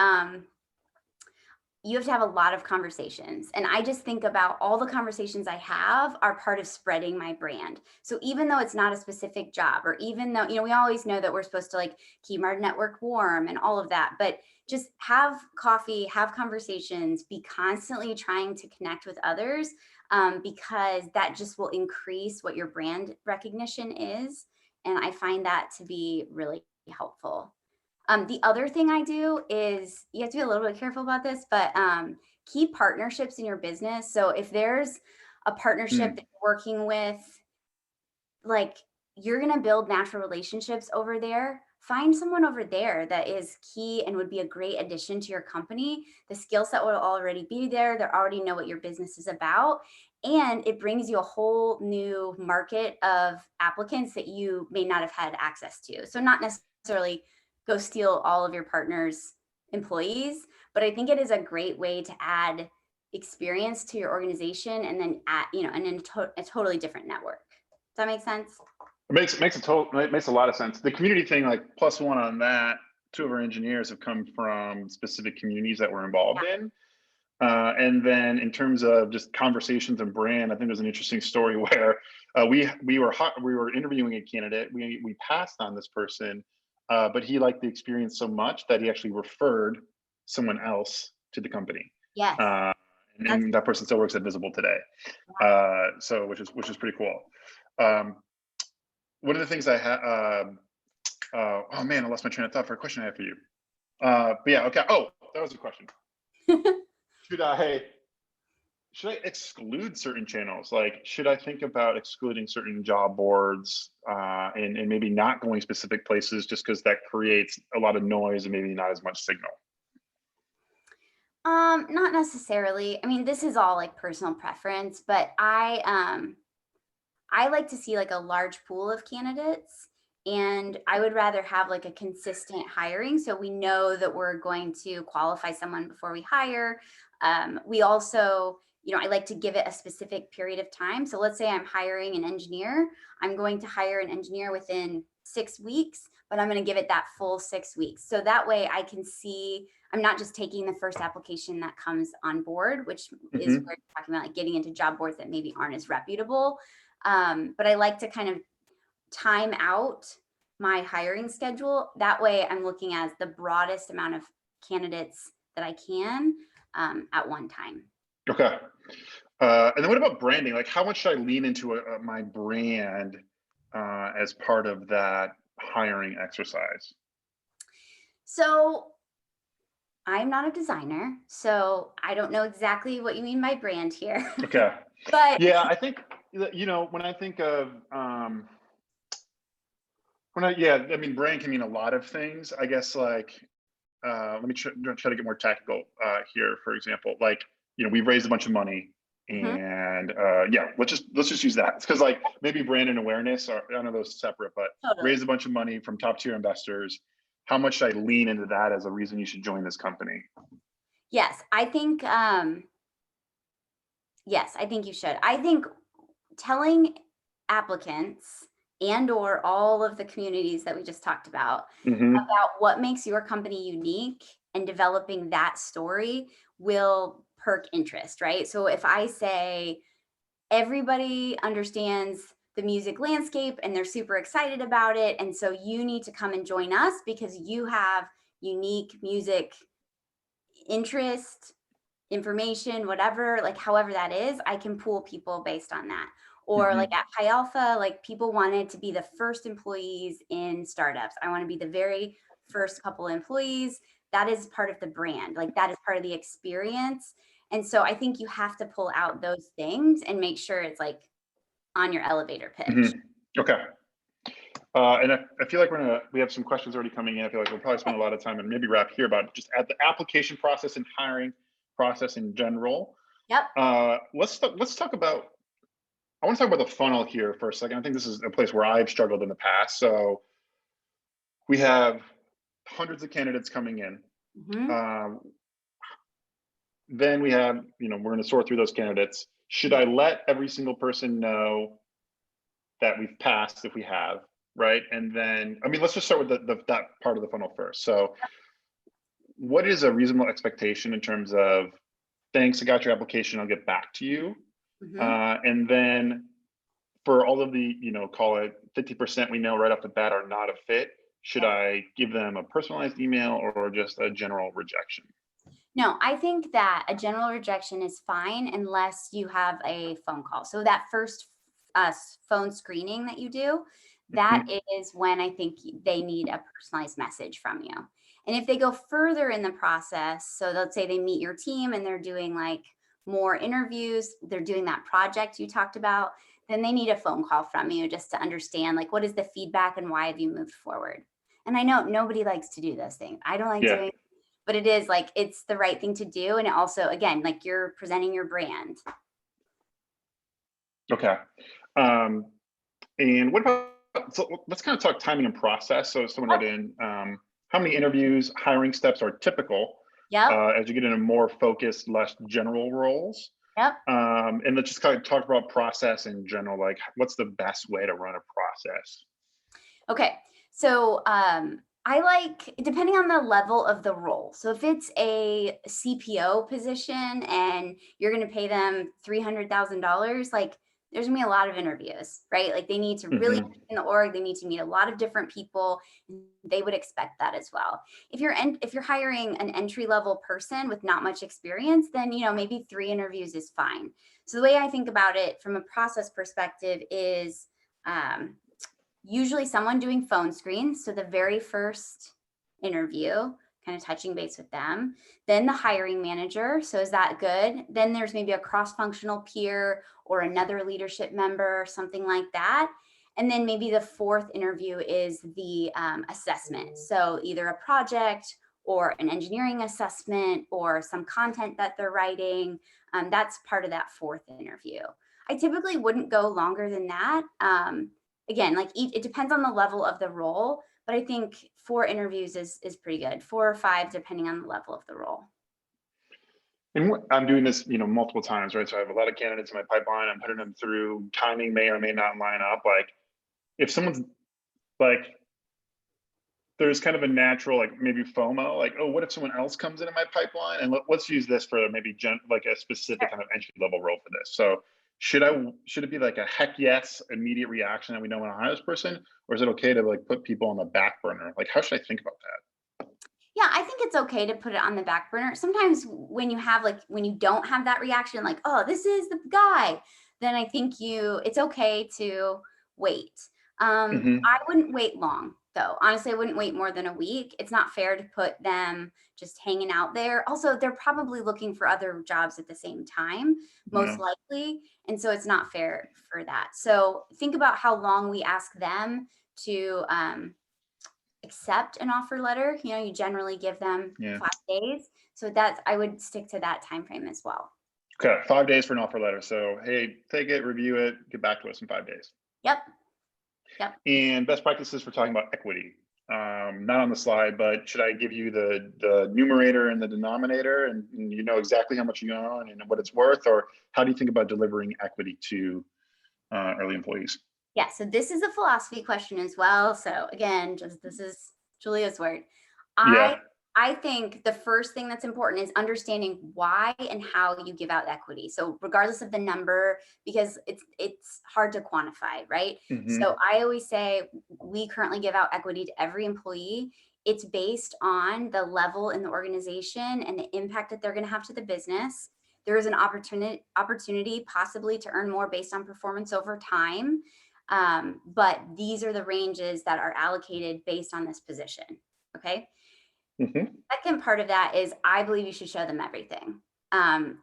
you have to have a lot of conversations. And I just think about all the conversations I have are part of spreading my brand. So even though it's not a specific job, or even though, we always know that we're supposed to like keep our network warm and all of that, but just have coffee, have conversations, be constantly trying to connect with others, because that just will increase what your brand recognition is. And I find that to be really helpful. The other thing I do is you have to be a little bit careful about this, but keep partnerships in your business. So if there's a partnership that you're working with, like you're going to build natural relationships over there. Find someone over there that is key and would be a great addition to your company. The skill set will already be there. They already know what your business is about. And it brings you a whole new market of applicants that you may not have had access to. So not necessarily go steal all of your partner's employees, but I think it is a great way to add experience to your organization and then a totally different network. Does that make sense? It makes a lot of sense. The community thing, like plus one on that, two of our engineers have come from specific communities that we're involved in. And then in terms of just conversations and brand, I think there's an interesting story where we were interviewing a candidate. We passed on this person, but he liked the experience so much that he actually referred someone else to the company. Yes. And that person still works at Visible today. So which is pretty cool. One of the things I had, oh man, I lost my train of thought for a question I have for you. But yeah, okay. Oh, that was a question. Should I exclude certain channels? Like, should I think about excluding certain job boards and maybe not going specific places just because that creates a lot of noise and maybe not as much signal? Not necessarily. I mean, this is all like personal preference, but I like to see like a large pool of candidates, and I would rather have like a consistent hiring. So we know that we're going to qualify someone before we hire. We also, I like to give it a specific period of time. So let's say I'm hiring an engineer. I'm going to hire an engineer within 6 weeks, but I'm going to give it that full 6 weeks. So that way I can see, I'm not just taking the first application that comes on board, which is where you're talking about like getting into job boards that maybe aren't as reputable. But I like to kind of time out my hiring schedule. That way I'm looking at the broadest amount of candidates that I can at one time. Okay. And then what about branding? Like, how much should I lean into my brand as part of that hiring exercise? So I'm not a designer, so I don't know exactly what you mean by brand here. Okay. But Yeah, I think when I think of yeah, I mean, brand can mean a lot of things. I guess like let me try to get more tactical here. For example, like we've raised a bunch of money, Mhm, and yeah, let's just use that. It's because like maybe brand and awareness are, I know those separate, but totally. raised a bunch of money from top tier investors. How much should I lean into that as a reason you should join this company? Yes, I think yes, I think you should. I think telling applicants and or all of the communities that we just talked about Hmm. what makes your company unique and developing that story will perk interest, right? So if I say everybody understands the music landscape and they're super excited about it, and so you need to come and join us because you have unique music interest, information, whatever, like however that is, I can pool people based on that. Or like Hmm. at Pi Alpha, like people wanted to be the first employees in startups. I want to be the very first couple employees. That is part of the brand. Like that is part of the experience. And so I think you have to pull out those things and make sure it's like on your elevator Hmm. pitch. Okay. And I feel like we have some questions already coming in. I feel like we'll probably spend a lot of time and maybe wrap here about just at the application process and hiring process in general. Yep. Let's talk about. I want to talk about the funnel here for a second. I think this is a place where I've struggled in the past. So we have hundreds of candidates coming in. Mhm. Um, then we have, we're going to sort through those candidates. Should I let every single person know that we've passed if we have, right? And then, I mean, let's just start with that part of the funnel first. So what is a reasonable expectation in terms of, thanks, I got your application, I'll get back to you. Mhm. And then for all of the, call it 50% we know right off the bat are not a fit, should I give them a personalized email or just a general rejection? No, I think that a general rejection is fine unless you have a phone call. So that first phone screening that you do, that Mhm. is when I think they need a personalized message from you. And if they go further in the process, so let's say they meet your team and they're doing like more interviews, they're doing that project you talked about, then they need a phone call from you just to understand like what is the feedback and why have you moved forward. And I know nobody likes to do those things. I don't like Yeah. doing, but it is like it's the right thing to do. And it also, again, like you're presenting your brand. Okay. Um, and what about, so let's kind of talk timing and process. So someone Yep. wrote in, how many interviews, hiring steps are typical Yep. as you get into more focused, less general roles? Yep. And let's just kind of talk about process in general, like what's the best way to run a process? Okay. So I like, depending on the level of the role. So if it's a CPO position and you're going to pay them $300,000, like there's gonna be a lot of interviews, right? Like they need to really Hmm. in the org, they need to meet a lot of different people. They would expect that as well. If you're hiring an entry level person with not much experience, then maybe 3 interviews is fine. So the way I think about it from a process perspective is um, usually someone doing phone screens. So the very first interview, kind of touching base with them, then the hiring manager. So is that good? Then there's maybe a cross functional peer or another leadership member, something like that. And then maybe the fourth interview is the assessment. So either a project or an engineering assessment or some content that they're writing. That's part of that fourth interview. I typically wouldn't go longer than that. Again, like it depends on the level of the role, but I think 4 interviews is pretty good, 4 or 5, depending on the level of the role. And I'm doing this, multiple times, right? So I have a lot of candidates in my pipeline. I'm putting them through. Timing may or may not line up. Like if someone's like, there's kind of a natural, like maybe FOMO, like, oh, what if someone else comes into my pipeline? And let's use this for maybe like a specific kind of entry level role for this. So should it be like a heck yes immediate reaction that we know when to hire this person, or is it okay to like put people on the back burner? Like, how should I think about that? Yeah, I think it's okay to put it on the back burner. Sometimes when you have like when you don't have that reaction, like, oh, this is the guy, then I think it's okay to wait. Hmm. I wouldn't wait long though. Honestly, I wouldn't wait more than a week. It's not fair to put them just hanging out there. Also, they're probably looking for other jobs at the same time, most Yeah. likely. And so it's not fair for that. So think about how long we ask them to accept an offer letter. You generally give them Yeah. 5 days. So that's I would stick to that time frame as well. Okay. 5 days for an offer letter. So, hey, take it, review it, get back to us in 5 days. Yep. Yep. And best practices for talking about equity. Not on the slide, but should I give you the numerator and the denominator, and you know exactly how much you own and what it's worth, or how do you think about delivering equity to early employees? Yeah. So this is a philosophy question as well. So again, just this is Julia's word. I Yeah. I think the first thing that's important is understanding why and how you give out equity. So regardless of the number, because it's hard to quantify, right? Hmm. So I always say we currently give out equity to every employee. It's based on the level in the organization and the impact that they're going to have to the business. There is an opportunity possibly to earn more based on performance over time. But these are the ranges that are allocated based on this position. Okay. Hmm. Second part of that is I believe you should show them everything.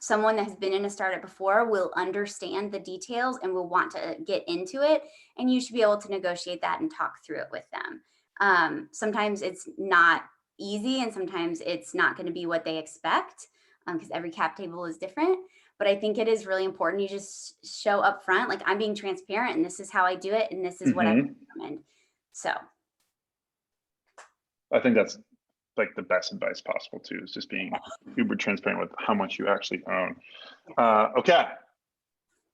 Someone that has been in a startup before will understand the details and will want to get into it. And you should be able to negotiate that and talk through it with them. Sometimes it's not easy and sometimes it's not going to be what they expect because every cap table is different. But I think it is really important you just show up front, like I'm being transparent and this is how I do it and this is what I Hmm. recommend. So, I think that's like the best advice possible too, is just being uber transparent with how much you actually own. Okay,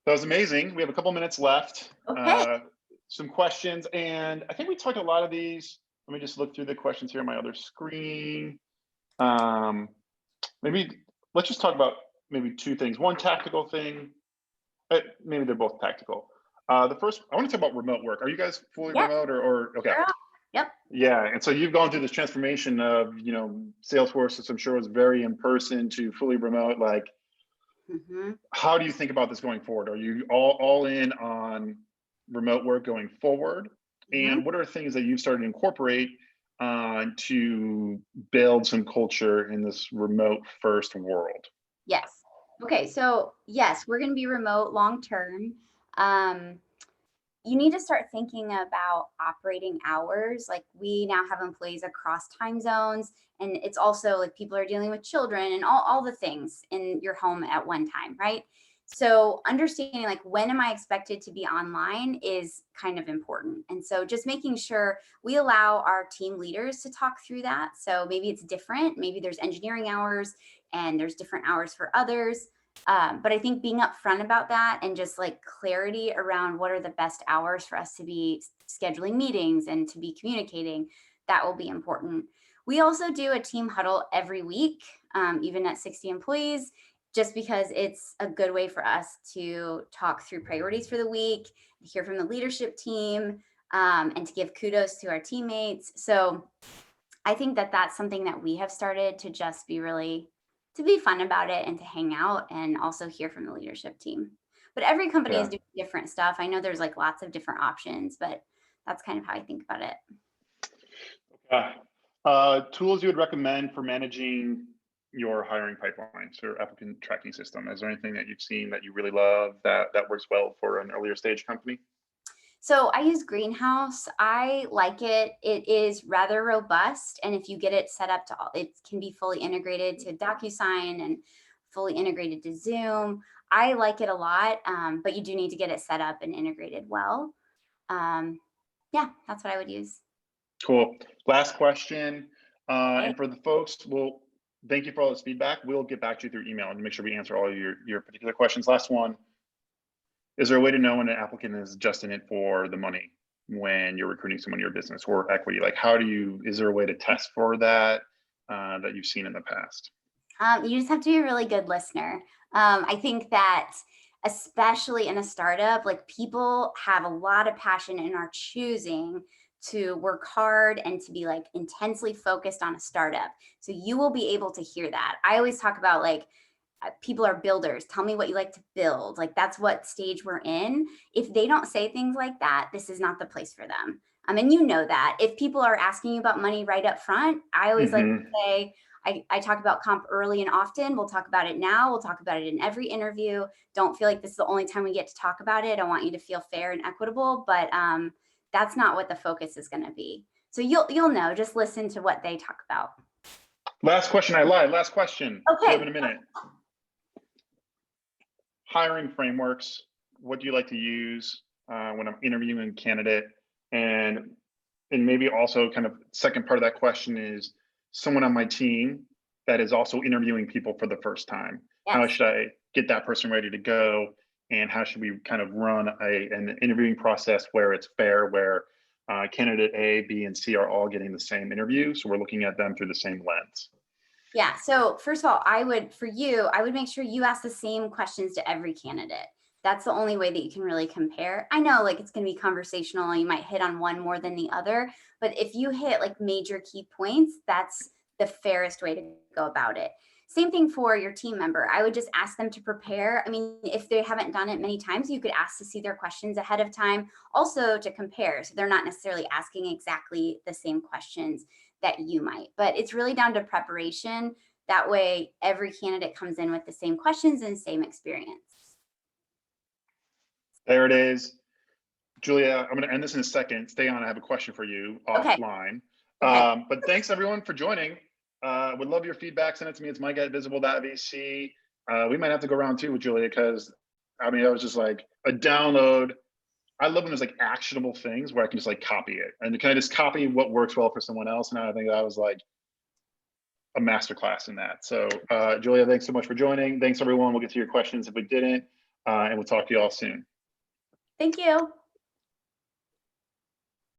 that was amazing. We have a couple minutes left. okay. Some questions, and I think we talked a lot of these. Let me just look through the questions here on my other screen. Um, Maybe let's just talk about maybe two things. One tactical thing, maybe they're both tactical. The first, I want to talk about remote work. Are you guys fully Yep. remote or okay? You're up. Yep. Yeah, and so you've gone through this transformation of, Salesforce, which I'm sure was very in person to fully remote. Like, Mhm. how do you think about this going forward? Are you all in on remote work going forward? Mhm. And what are things that you've started to incorporate to build some culture in this remote first world? Yes. Okay, so yes, we're going to be remote long term. Um, you need to start thinking about operating hours. Like we now have employees across time zones, and it's also like people are dealing with children and all the things in your home at one time, right? So understanding like when am I expected to be online is kind of important. And so just making sure we allow our team leaders to talk through that. So maybe it's different. Maybe there's engineering hours and there's different hours for others. But I think being upfront about that and just like clarity around what are the best hours for us to be scheduling meetings and to be communicating, that will be important. We also do a team huddle every week, even at 60 employees, just because it's a good way for us to talk through priorities for the week, to hear from the leadership team, and to give kudos to our teammates. So I think that that's something that we have started to just be really to be fun about it and to hang out and also hear from the leadership team. But every company is Yeah. doing different stuff. I know there's like lots of different options, but that's kind of how I think about it. Yeah. Tools you would recommend for managing your hiring pipelines or applicant tracking system? Is there anything that you've seen that you really love that works well for an earlier stage company? So I use Greenhouse. I like it. It is rather robust. And if you get it set up to all, it can be fully integrated to DocuSign and fully integrated to Zoom. I like it a lot, but you do need to get it set up and integrated well. Um, yeah, that's what I would use. Cool. Last question. Okay. And for the folks, well, thank you for all this feedback. We'll get back to you through email and make sure we answer all of your particular questions. Last one. Is there a way to know when an applicant is just in it for the money when you're recruiting someone in your business or equity? Like, is there a way to test for that that you've seen in the past? You just have to be a really good listener. I think that especially in a startup. Like, people have a lot of passion and are choosing to work hard and to be like intensely focused on a startup. So you will be able to hear that. I always talk about like, people are builders. Tell me what you like to build. Like, that's what stage we're in. If they don't say things like that, this is not the place for them. And you know that. If people are asking you about money right up front, I always like to say, I talk about comp early and often. We'll talk about it now. We'll talk about it in every interview. Don't feel like this is the only time we get to talk about it. I want you to feel fair and equitable, but that's not what the focus is going to be. So you'll know. Just listen to what they talk about. Last question. I lied. Last question. Okay. You have in a minute. Hiring frameworks. What do you like to use when I'm interviewing a candidate? And maybe also kind of second part of that question is someone on my team that is also interviewing people for the first time. Yes. How should I get that person ready to go? And how should we kind of run an interviewing process where it's fair, where candidate A, B, and C are all getting the same interview? So we're looking at them through the same lens. Yeah. So first of all, I would make sure you ask the same questions to every candidate. That's the only way that you can really compare. I know like it's going to be conversational and you might hit on one more than the other, but if you hit like major key points, that's the fairest way to go about it. Same thing for your team member. I would just ask them to prepare. I mean, if they haven't done it many times, you could ask to see their questions ahead of time, also to compare. So they're not necessarily asking exactly the same questions that you might, but it's really down to preparation. That way, every candidate comes in with the same questions and same experience. There it is. Julia, I'm going to end this in a second. Stay on. I have a question for you offline. Okay. But thanks everyone for joining. Would love your feedback. Send it to me. It's mike@visible.vc. We might have to go round two with Julia because, I mean, I was just like a download. I love when there's like actionable things where I can just like copy it. And can I just copy what works well for someone else? And I think that was like a masterclass in that. So Julia, thanks so much for joining. Thanks everyone. We'll get to your questions if we didn't. And we'll talk to you all soon. Thank you.